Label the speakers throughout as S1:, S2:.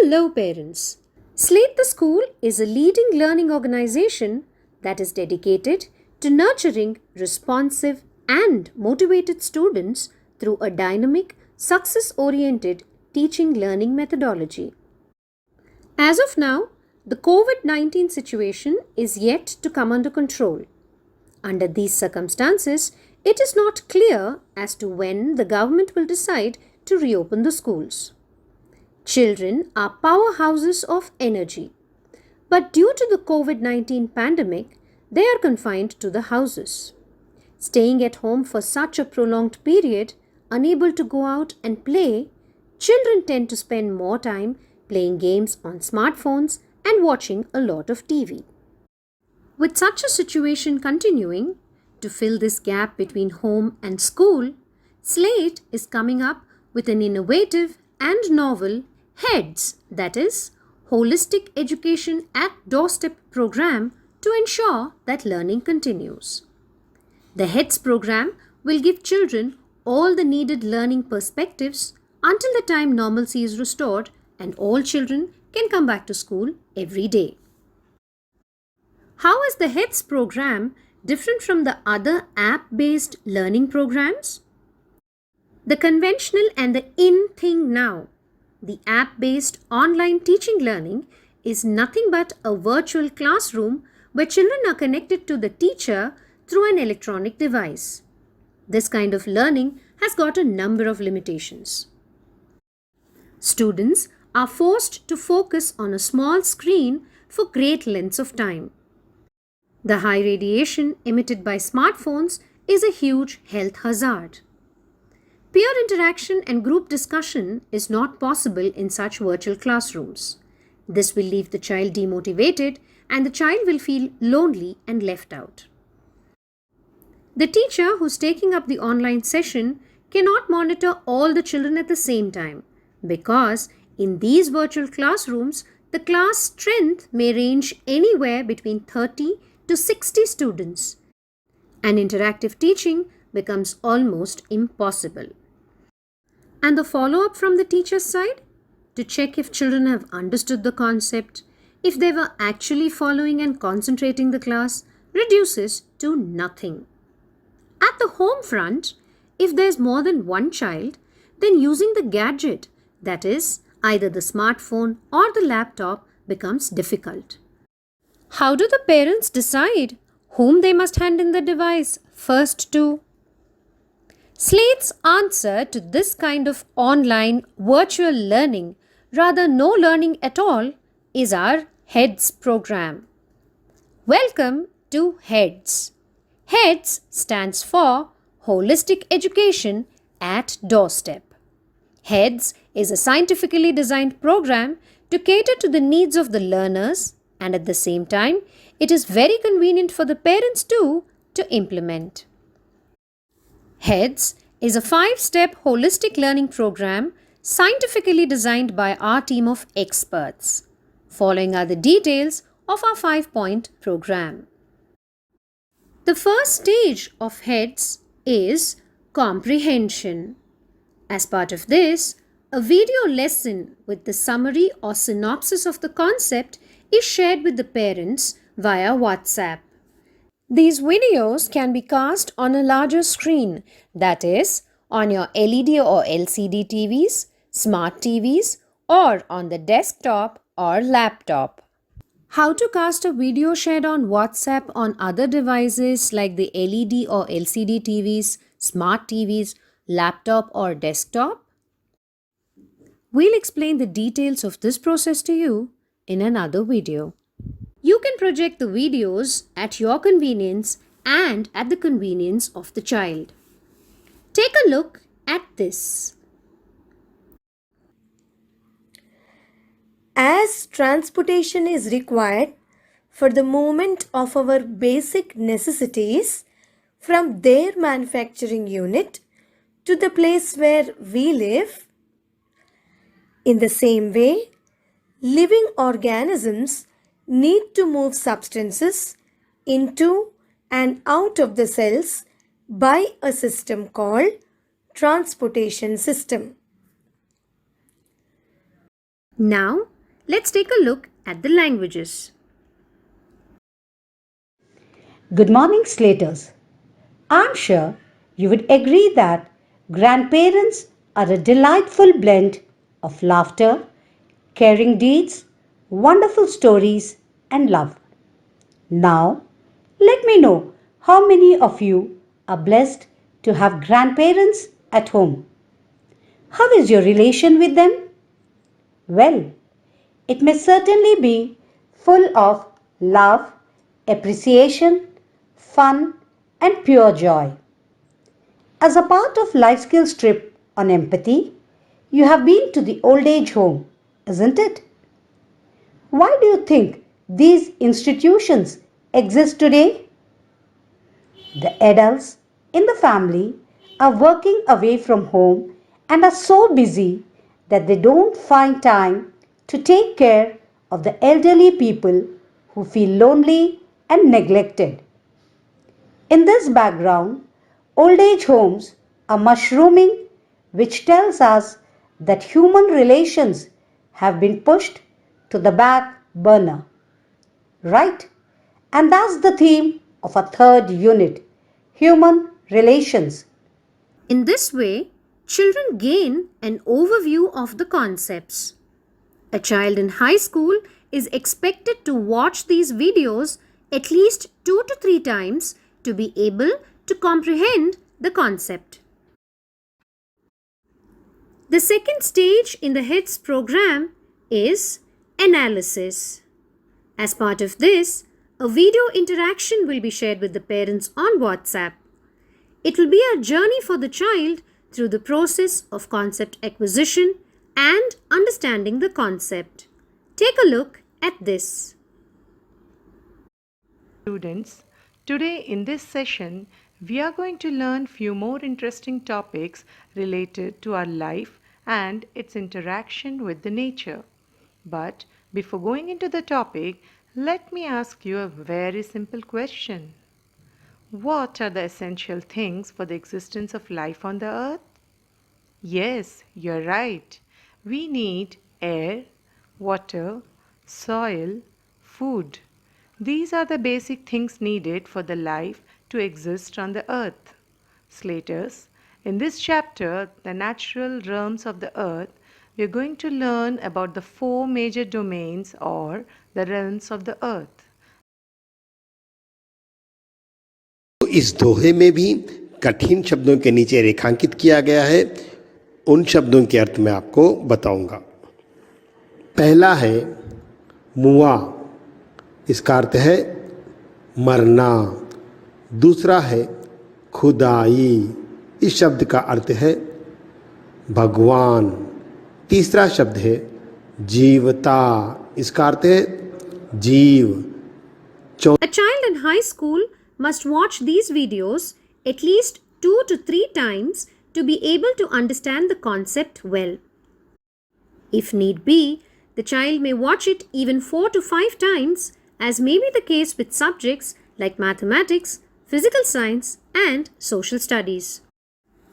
S1: Hello parents. SLATE the School is a leading learning organization that is dedicated to nurturing responsive and motivated students through a dynamic, success-oriented teaching learning methodology. As of now, the COVID-19 situation is yet to come under control. Under these circumstances, it is not clear as to when the government will decide to reopen the schools. Children are powerhouses of energy. But due to the COVID-19 pandemic, they are confined to the houses. Staying at home for such a prolonged period, unable to go out and play, children tend to spend more time playing games on smartphones and watching a lot of TV. With such a situation continuing, to fill this gap between home and school, SLATE is coming up with an innovative and novel HEADS, that is, Holistic Education at Doorstep program to ensure that learning continues. The HEADS program will give children all the needed learning perspectives until the time normalcy is restored and all children can come back to school every day. How is the HEADS program different from the other app-based learning programs? The conventional and the in thing now, the app-based online teaching learning is nothing but a virtual classroom where children are connected to the teacher through an electronic device. This kind of learning has got a number of limitations. Students are forced to focus on a small screen for great lengths of time. The high radiation emitted by smartphones is a huge health hazard. Peer interaction and group discussion is not possible in such virtual classrooms. This will leave the child demotivated and the child will feel lonely and left out. The teacher who's taking up the online session cannot monitor all the children at the same time because in these virtual classrooms, the class strength may range anywhere between 30 to 60 students, and interactive teaching becomes almost impossible. And the follow-up from the teacher's side? To check if children have understood the concept, if they were actually following and concentrating the class, reduces to nothing. At the home front, if there's more than one child, then using the gadget, that is, either the smartphone or the laptop, becomes difficult. How do the parents decide whom they must hand in the device first to? SLATE's answer to this kind of online virtual learning, rather no learning at all, is our HEADS program. Welcome to HEADS. HEADS stands for Holistic Education at Doorstep. HEADS is a scientifically designed program to cater to the needs of the learners, and at the same time, it is very convenient for the parents too to implement. HEADS is a 5-step holistic learning program scientifically designed by our team of experts. Following are the details of our 5-point program. The first stage of HEADS is comprehension. As part of this, a video lesson with the summary or synopsis of the concept is shared with the parents via WhatsApp. These videos can be cast on a larger screen, that is, on your LED or LCD TVs, smart TVs, or on the desktop or laptop. How to cast a video shared on WhatsApp on other devices like the LED or LCD TVs, smart TVs, laptop or desktop? We'll explain the details of this process to you in another video. You can project the videos at your convenience and at the convenience of the child. Take a look at this.
S2: As transportation is required for the movement of our basic necessities from their manufacturing unit to the place where we live, in the same way, living organisms need to move substances into and out of the cells by a system called transportation system.
S1: Now, let's take a look at the languages.
S3: Good morning, Slaters. I'm sure you would agree that grandparents are a delightful blend of laughter, caring deeds, wonderful stories, and love. Now, let me know how many of you are blessed to have grandparents at home. How is your relation with them? Well, it may certainly be full of love, appreciation, fun, and pure joy. As a part of Life Skills trip on empathy, you have been to the old age home, isn't it? Why do you think these institutions exist today? The adults in the family are working away from home and are so busy that they don't find time to take care of the elderly people who feel lonely and neglected. In this background, old age homes are mushrooming, which tells us that human relations have been pushed to the back burner. Right? And that's the theme of our third unit, human relations.
S1: In this way, children gain an overview of the concepts. A child in high school is expected to watch these videos at least 2 to 3 times to be able to comprehend the concept. The second stage in the HEADS program is analysis. As part of this, a video interaction will be shared with the parents on WhatsApp. It will be a journey for the child through the process of concept acquisition and understanding the concept. Take a look at this.
S4: Students, today in this session, we are going to learn few more interesting topics related to our life and its interaction with the nature. But before going into the topic, let me ask you a very simple question. What are the essential things for the existence of life on the earth? Yes, you're right. We need air, water, soil, food. These are the basic things needed for the life to exist on the earth. Slaters, in this chapter, The Natural Realms of the Earth, we are going to learn about the 4 major domains or the realms of the earth.
S5: इस दोहे में भी कठिन शब्दों के नीचे रेखांकित किया गया है। उन शब्दों के अर्थ मैं आपको बताऊंगा। पहला है मुआ, इसका अर्थ है मरना। दूसरा है खुदाई, इस शब्द का अर्थ है भगवान। तीसरा शब्द है जीवता, इसका अर्थ है जीव।
S1: A child in high school must watch these videos at least 2 to 3 times to be able to understand the concept well. If need be, the child may watch it even 4 to 5 times, as may be the case with subjects like mathematics, physical science, and social studies.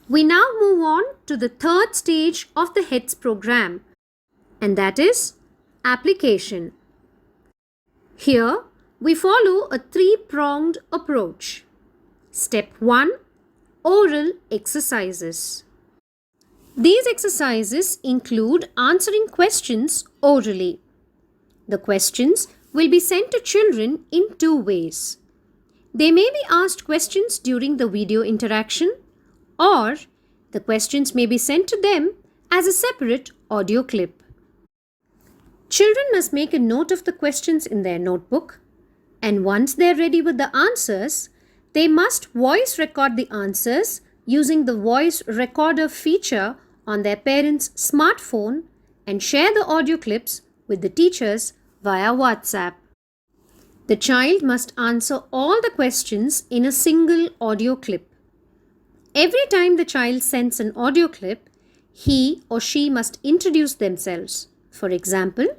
S1: We now move on to the third stage of the HEADS program, and that is application. Here, we follow a 3-pronged approach. Step 1. Oral exercises. These exercises include answering questions orally. The questions will be sent to children in 2 ways. They may be asked questions during the video interaction, or the questions may be sent to them as a separate audio clip. Children must make a note of the questions in their notebook, and once they are ready with the answers, they must voice record the answers using the voice recorder feature on their parents' smartphone and share the audio clips with the teachers via WhatsApp. The child must answer all the questions in a single audio clip. Every time the child sends an audio clip, he or she must introduce themselves. For example,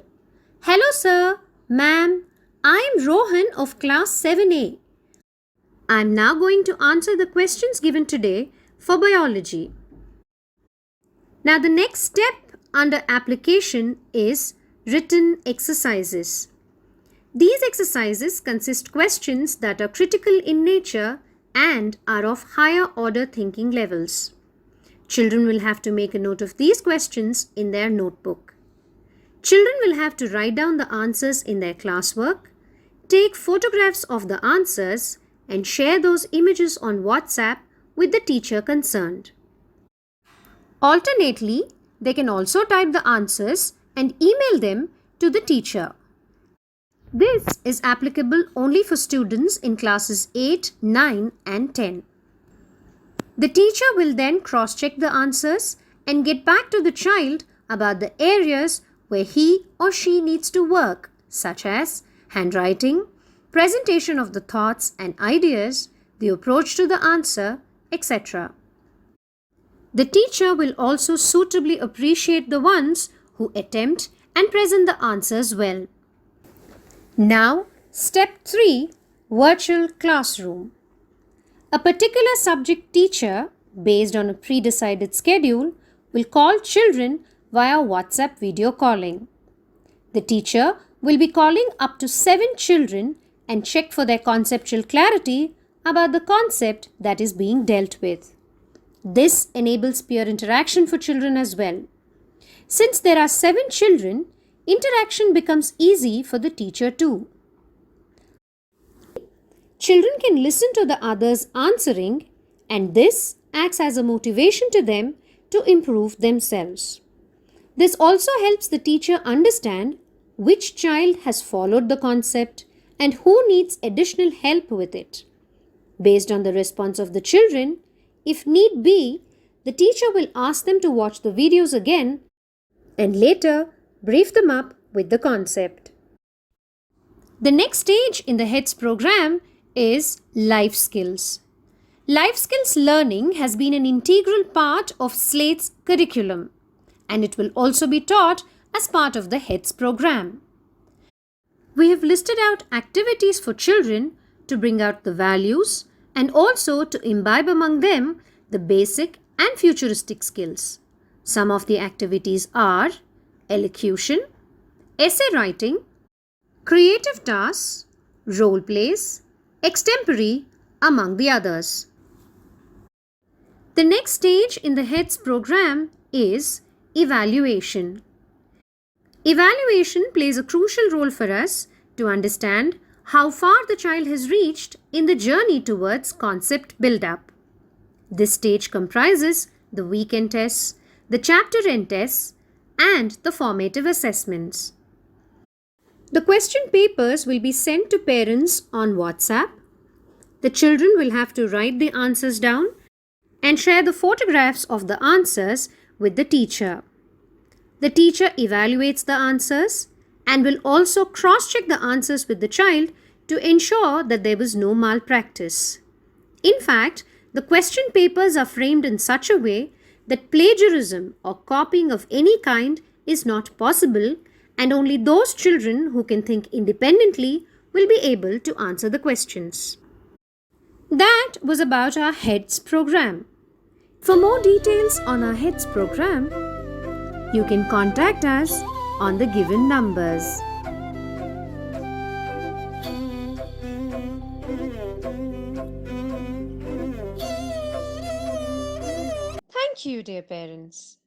S1: "Hello sir, ma'am, I am Rohan of class 7A. I am now going to answer the questions given today for biology." Now the next step under application is written exercises. These exercises consist questions that are critical in nature and are of higher order thinking levels. Children will have to make a note of these questions in their notebook. Children will have to write down the answers in their classwork, take photographs of the answers, and share those images on WhatsApp with the teacher concerned. Alternately, they can also type the answers and email them to the teacher. This is applicable only for students in classes 8, 9 and 10. The teacher will then cross-check the answers and get back to the child about the areas where he or she needs to work, such as handwriting, presentation of the thoughts and ideas, the approach to the answer, etc. The teacher will also suitably appreciate the ones who attempt and present the answers well. Now, step 3, virtual classroom. A particular subject teacher, based on a pre-decided schedule, will call children via WhatsApp video calling. The teacher will be calling up to 7 children and check for their conceptual clarity about the concept that is being dealt with. This enables peer interaction for children as well. Since there are 7 children, interaction becomes easy for the teacher too. Children can listen to the others answering, and this acts as a motivation to them to improve themselves. This also helps the teacher understand which child has followed the concept and who needs additional help with it. Based on the response of the children, if need be, the teacher will ask them to watch the videos again and later brief them up with the concept. The next stage in the HEADS program is life skills. Life skills learning has been an integral part of SLATE's curriculum, and it will also be taught as part of the HEADS program. We have listed out activities for children to bring out the values and also to imbibe among them the basic and futuristic skills. Some of the activities are elocution, essay writing, creative tasks, role plays, extempore, among the others. The next stage in the HEADS program is evaluation. Evaluation plays a crucial role for us to understand how far the child has reached in the journey towards concept build-up. This stage comprises the weekend tests, the chapter end tests, and the formative assessments. The question papers will be sent to parents on WhatsApp. The children will have to write the answers down and share the photographs of the answers with the teacher. The teacher evaluates the answers and will also cross-check the answers with the child to ensure that there was no malpractice. In fact, the question papers are framed in such a way that plagiarism or copying of any kind is not possible, and only those children who can think independently will be able to answer the questions. That was about our HEADS program. For more details on our HEADS program, you can contact us on the given numbers. Thank you, dear parents.